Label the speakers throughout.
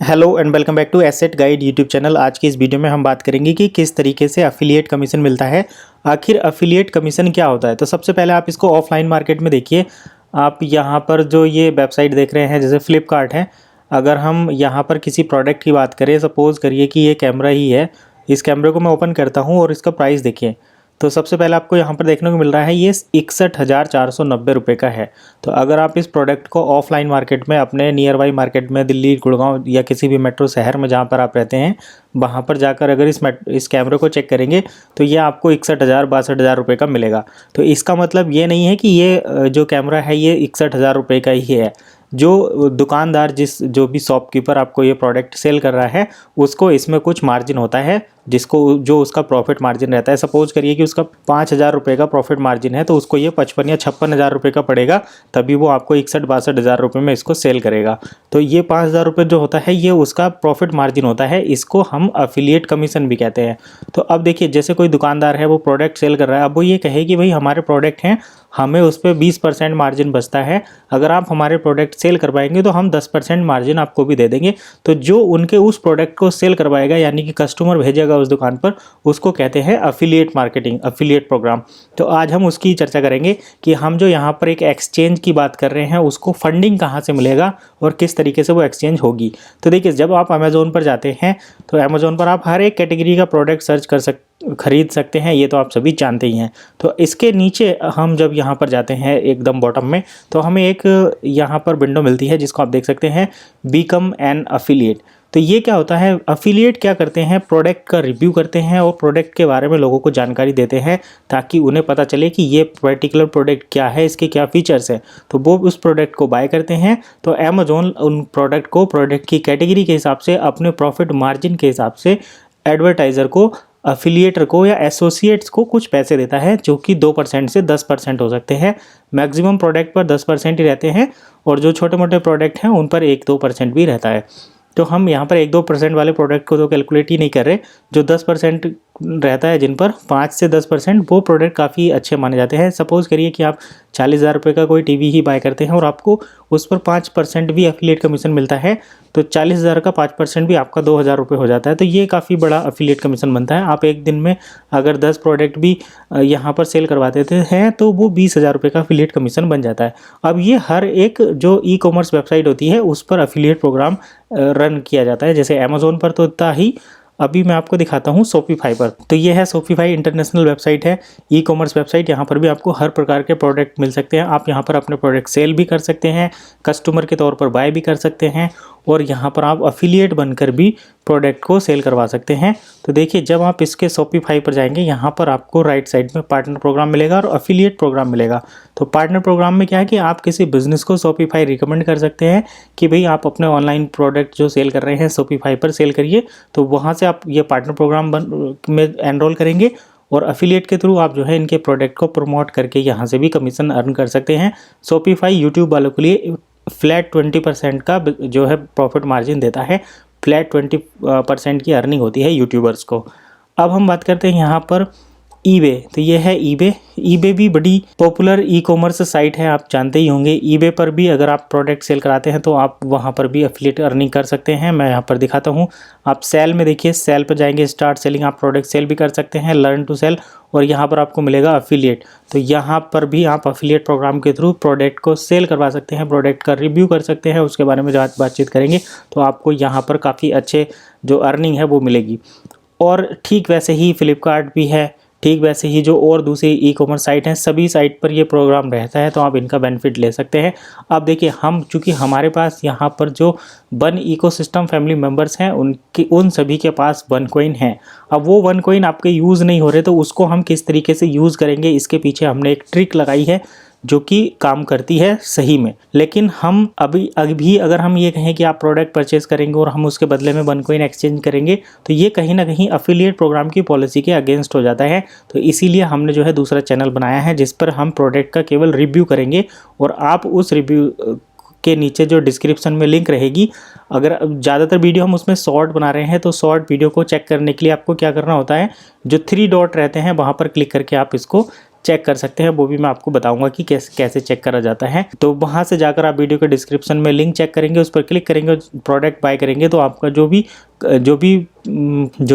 Speaker 1: Hello and welcome back to Asset Guide YouTube channel. आज की इस वीडियो में हम बात करेंगे कि किस तरीके से अफिलिएट कमीशन मिलता है। आखिर अफिलिएट कमीशन क्या होता है। तो सबसे पहले आप इसको ऑफलाइन मार्केट में देखिए। आप यहाँ पर जो ये वेबसाइट देख रहे हैं जैसे फ्लिपकार्ट है, अगर हम यहाँ पर किसी प्रोडक्ट की बात करें, सपोज़ करिए कि ये कैमरा ही है। इस कैमरे को मैं ओपन करता हूँ और इसका प्राइस देखिए। तो सबसे पहले आपको यहाँ पर देखने को मिल रहा है ये 61,490 रुपये का है। तो अगर आप इस प्रोडक्ट को ऑफलाइन मार्केट में अपने नियर बाई मार्केट में दिल्ली, गुड़गांव या किसी भी मेट्रो शहर में जहाँ पर आप रहते हैं, वहाँ पर जाकर अगर इस कैमरे को चेक करेंगे तो ये आपको 61,000-62,000 रुपये का मिलेगा। तो इसका मतलब ये नहीं है कि ये जो कैमरा है ये 61,000 रुपये का ही है। जो दुकानदार जो भी शॉपकीपर आपको ये प्रोडक्ट सेल कर रहा है उसको इसमें कुछ मार्जिन होता है, जो उसका प्रॉफिट मार्जिन रहता है। सपोज करिए कि उसका 5,000 रुपये का प्रॉफिट मार्जिन है, तो उसको ये 55 या 56,000 रुपये का पड़ेगा, तभी वो आपको 61-62,000 रुपये में इसको सेल करेगा। तो ये 5,000 रुपये जो होता है ये उसका प्रॉफिट मार्जिन होता है, इसको हम अफिलिएट कमीशन भी कहते हैं। तो अब देखिए, जैसे कोई दुकानदार है वो प्रोडक्ट सेल कर रहा है, अब वो ये कहे कि भाई हमारे प्रोडक्ट हैं, हमें उस पर 20% मार्जिन बचता है, अगर आप हमारे प्रोडक्ट सेल करवाएंगे तो हम 10% मार्जिन आपको भी दे देंगे। तो जो उनके उस प्रोडक्ट को सेल करवाएगा यानी कि कस्टमर भेजेगा उस दुकान पर, उसको कहते हैं अफिलिएट मार्केटिंग, अफिलिएट प्रोग्राम। तो आज हम उसकी चर्चा करेंगे कि हम जो यहाँ पर एक एक्सचेंज की बात कर रहे हैं उसको फंडिंग कहाँ से मिलेगा और किस तरीके से वो एक्सचेंज होगी। तो देखिए, जब आप अमेज़ोन पर जाते हैं तो अमेज़ोन पर आप हर एक कैटेगरी का प्रोडक्ट सर्च खरीद सकते हैं, ये तो आप सभी जानते ही हैं। तो इसके नीचे हम जब यहाँ पर जाते हैं एकदम बॉटम में, तो हमें एक यहाँ पर विंडो मिलती है जिसको आप देख सकते हैं, बिकम एन अफिलिएट। तो ये क्या होता है, अफिलिएट क्या करते हैं, प्रोडक्ट का रिव्यू करते हैं और प्रोडक्ट के बारे में लोगों को जानकारी देते हैं ताकि उन्हें पता चले कि ये पर्टिकुलर प्रोडक्ट क्या है, इसके क्या फीचर्स हैं। तो वो उस प्रोडक्ट को बाय करते हैं। तो अमेज़ॉन उन प्रोडक्ट को प्रोडक्ट की कैटेगरी के हिसाब से, अपने प्रॉफिट मार्जिन के हिसाब से एडवर्टाइज़र को, अफिलिएटर को या एसोसिएट्स को कुछ पैसे देता है, जो कि 2% से 10% हो सकते हैं। मैक्सिमम प्रोडक्ट पर 10% ही रहते हैं और जो छोटे मोटे प्रोडक्ट हैं उन पर 1-2% भी रहता है। तो हम यहाँ पर 1-2% वाले प्रोडक्ट को तो कैलकुलेट ही नहीं कर रहे। जो 10% रहता है, जिन पर 5 से 10%, वो प्रोडक्ट काफ़ी अच्छे माने जाते हैं। सपोज़ करिए कि आप 40,000 रुपये का कोई टीवी ही बाय करते हैं और आपको उस पर 5% भी एफिलिएट कमीशन मिलता है, तो 40,000 का 5% भी आपका 2,000 रुपये हो जाता है। तो ये काफ़ी बड़ा एफिलिएट कमीशन बनता है। आप एक दिन में अगर 10 प्रोडक्ट भी यहाँ पर सेल करवा देते हैं तो वो 20,000 रुपये का एफिलिएट कमीशन बन जाता है। अब ये हर एक जो ई कॉमर्स वेबसाइट होती है उस पर एफिलिएट प्रोग्राम रन किया जाता है। जैसे अमेज़ोन पर तो इतना ही, अभी मैं आपको दिखाता हूँ शॉपिफाई पर। तो ये है शॉपिफाई, इंटरनेशनल वेबसाइट है, ई कॉमर्स वेबसाइट। यहाँ पर भी आपको हर प्रकार के प्रोडक्ट मिल सकते हैं। आप यहाँ पर अपने प्रोडक्ट सेल भी कर सकते हैं, कस्टमर के तौर पर बाय भी कर सकते हैं और यहाँ पर आप अफिलिएट बनकर भी प्रोडक्ट को सेल करवा सकते हैं। तो देखिए, जब आप इसके शॉपिफाई पर जाएंगे, यहाँ पर आपको राइट साइड में पार्टनर प्रोग्राम मिलेगा और अफिलिएट प्रोग्राम मिलेगा। तो पार्टनर प्रोग्राम में क्या है कि आप किसी बिजनेस को शॉपिफाई रिकमेंड कर सकते हैं कि भाई आप अपने ऑनलाइन प्रोडक्ट जो सेल कर रहे हैं शॉपिफाई पर सेल करिए। तो वहाँ से आप ये पार्टनर प्रोग्राम में एनरोल करेंगे और अफिलिएट के थ्रू आप जो है इनके प्रोडक्ट को प्रमोट करके यहाँ से भी कमीशन अर्न कर सकते हैं। शॉपिफाई यूट्यूब वालों के लिए फ्लैट 20% का जो है प्रॉफिट मार्जिन देता है। फ्लैट 20% की अर्निंग होती है यूट्यूबर्स को। अब हम बात करते हैं यहाँ पर ईबे। तो ये है ईबे। ईबे भी बड़ी पॉपुलर ई कॉमर्स साइट है, आप जानते ही होंगे। ईबे पर भी अगर आप प्रोडक्ट सेल कराते हैं तो आप वहाँ पर भी एफिलिएट अर्निंग कर सकते हैं। मैं यहाँ पर दिखाता हूँ। आप सेल में देखिए, सेल पर जाएंगे, स्टार्ट सेलिंग, आप प्रोडक्ट सेल भी कर सकते हैं, लर्न टू सेल, और यहाँ पर आपको मिलेगा अफिलिएट। तो यहाँ पर भी आप अफिलिएट प्रोग्राम के थ्रू प्रोडक्ट को सेल करवा सकते हैं, प्रोडक्ट का रिव्यू कर सकते हैं, उसके बारे में बातचीत करेंगे तो आपको यहाँ पर काफ़ी अच्छे जो अर्निंग है वो मिलेगी। और ठीक वैसे ही फ्लिपकार्ट भी है, ठीक वैसे ही जो और दूसरी ई कॉमर्स साइट हैं, सभी साइट पर ये प्रोग्राम रहता है, तो आप इनका बेनिफिट ले सकते हैं। अब देखिए, चूँकि हमारे पास यहाँ पर जो वन इकोसिस्टम फैमिली मेम्बर्स हैं उन सभी के पास वन कॉइन है। अब वो वन कॉइन आपके यूज़ नहीं हो रहे, तो उसको हम किस तरीके से यूज़ करेंगे, इसके पीछे हमने एक ट्रिक लगाई है जो कि काम करती है सही में। लेकिन हम अभी अगर हम ये कहें कि आप प्रोडक्ट परचेज करेंगे और हम उसके बदले में वन कॉइन एक्सचेंज करेंगे, तो ये कहीं ना कहीं अफिलिएट प्रोग्राम की पॉलिसी के अगेंस्ट हो जाता है। तो इसीलिए हमने जो है दूसरा चैनल बनाया है जिस पर हम प्रोडक्ट का केवल रिव्यू करेंगे और आप उस रिव्यू के नीचे जो डिस्क्रिप्शन में लिंक रहेगी, अगर ज़्यादातर वीडियो हम उसमें शॉर्ट बना रहे हैं तो शॉर्ट वीडियो को चेक करने के लिए आपको क्या करना होता है, जो 3 डॉट रहते हैं वहाँ पर क्लिक करके आप इसको चेक कर सकते हैं, वो भी मैं आपको बताऊंगा कि कैसे चेक करा जाता है। तो वहाँ से जाकर आप वीडियो के डिस्क्रिप्शन में लिंक चेक करेंगे, उस पर क्लिक करेंगे, प्रोडक्ट बाय करेंगे तो आपका जो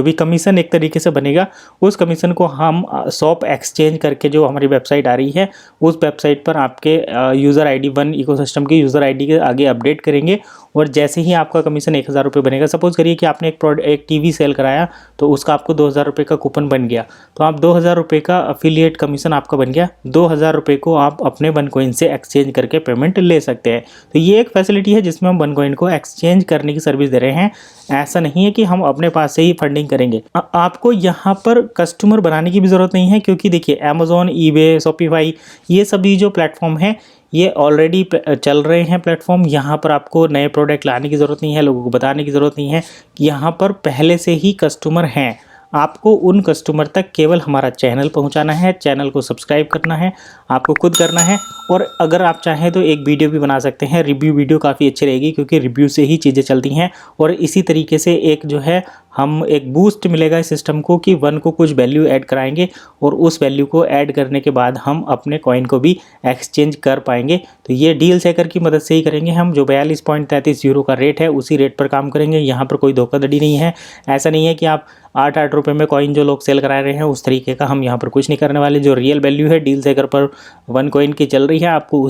Speaker 1: भी कमीशन एक तरीके से बनेगा, उस कमीशन को हम शॉप एक्सचेंज करके जो हमारी वेबसाइट आ रही है उस वेबसाइट पर आपके यूज़र आईडी वन इकोसिस्टम की यूज़र आईडी के आगे अपडेट करेंगे। और जैसे ही आपका कमीशन 1000 रुपये बनेगा, सपोज करिए कि आपने एक टीवी सेल कराया तो उसका आपको 2000 रुपये का कूपन बन गया, तो आप 2000 रुपये का अफिलिएट कमीशन आपका बन गया। 2000 रुपये को आप अपने वन कॉइन से एक्सचेंज करके पेमेंट ले सकते हैं। तो ये एक फैसिलिटी है जिसमें हम वन कॉइन को एक्सचेंज करने की सर्विस दे रहे हैं। ऐसा नहीं है कि हम अपने पास से ही फंडिंग करेंगे। आपको यहाँ पर कस्टमर बनाने की भी ज़रूरत नहीं है, क्योंकि देखिए अमेज़ॉन, ईबे, शॉपिफाई, ये सभी जो प्लेटफॉर्म हैं ये ऑलरेडी चल रहे हैं प्लेटफॉर्म। यहाँ पर आपको नए प्रोडक्ट लाने की ज़रूरत नहीं है, लोगों को बताने की ज़रूरत नहीं है कि यहाँ पर पहले से ही कस्टमर हैं। आपको उन कस्टमर तक केवल हमारा चैनल पहुंचाना है, चैनल को सब्सक्राइब करना है, आपको खुद करना है। और अगर आप चाहें तो एक वीडियो भी बना सकते हैं, रिव्यू वीडियो काफ़ी अच्छी रहेगी, क्योंकि रिव्यू से ही चीज़ें चलती हैं। और इसी तरीके से एक जो है हम एक बूस्ट मिलेगा इस सिस्टम को कि वन को कुछ वैल्यू ऐड कराएंगे और उस वैल्यू को ऐड करने के बाद हम अपने कॉइन को भी एक्सचेंज कर पाएंगे। तो ये डील चेकर की मदद से ही करेंगे हम। जो 42.33 यूरो का रेट है उसी रेट पर काम करेंगे। यहाँ पर कोई धोखाधड़ी नहीं है। ऐसा नहीं है कि आप 8 रुपये में कॉइन जो लोग सेल करा रहे हैं उस तरीके का हम यहाँ पर कुछ नहीं करने वाले। जो रियल वैल्यू है डील चेकर पर वन कॉइन की चल रही है, आपको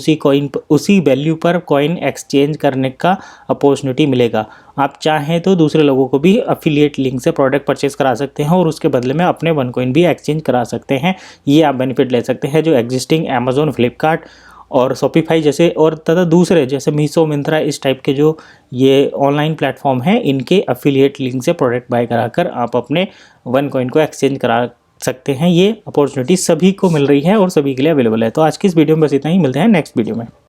Speaker 1: उसी वैल्यू पर कॉइन एक्सचेंज करने का अपॉर्चुनिटी मिलेगा। आप चाहें तो दूसरे लोगों को भी अफिलिएट लिंक से प्रोडक्ट परचेज करा सकते हैं और उसके बदले में अपने वन कॉइन भी एक्सचेंज करा सकते हैं। ये आप बेनिफिट ले सकते हैं जो एग्जिस्टिंग अमेज़ॉन, फ्लिपकार्ट और शॉपिफाई जैसे और तथा दूसरे जैसे मीशो, मिंत्रा, इस टाइप के जो ये ऑनलाइन प्लेटफॉर्म हैं, इनके अफिलिएट लिंक से प्रोडक्ट बाय कराकर आप अपने वन कॉइन को एक्सचेंज करा सकते हैं। ये अपॉर्चुनिटी सभी को मिल रही है और सभी के लिए अवेलेबल है। तो आज की इस वीडियो में बस इतना ही, मिलते हैं नेक्स्ट वीडियो में।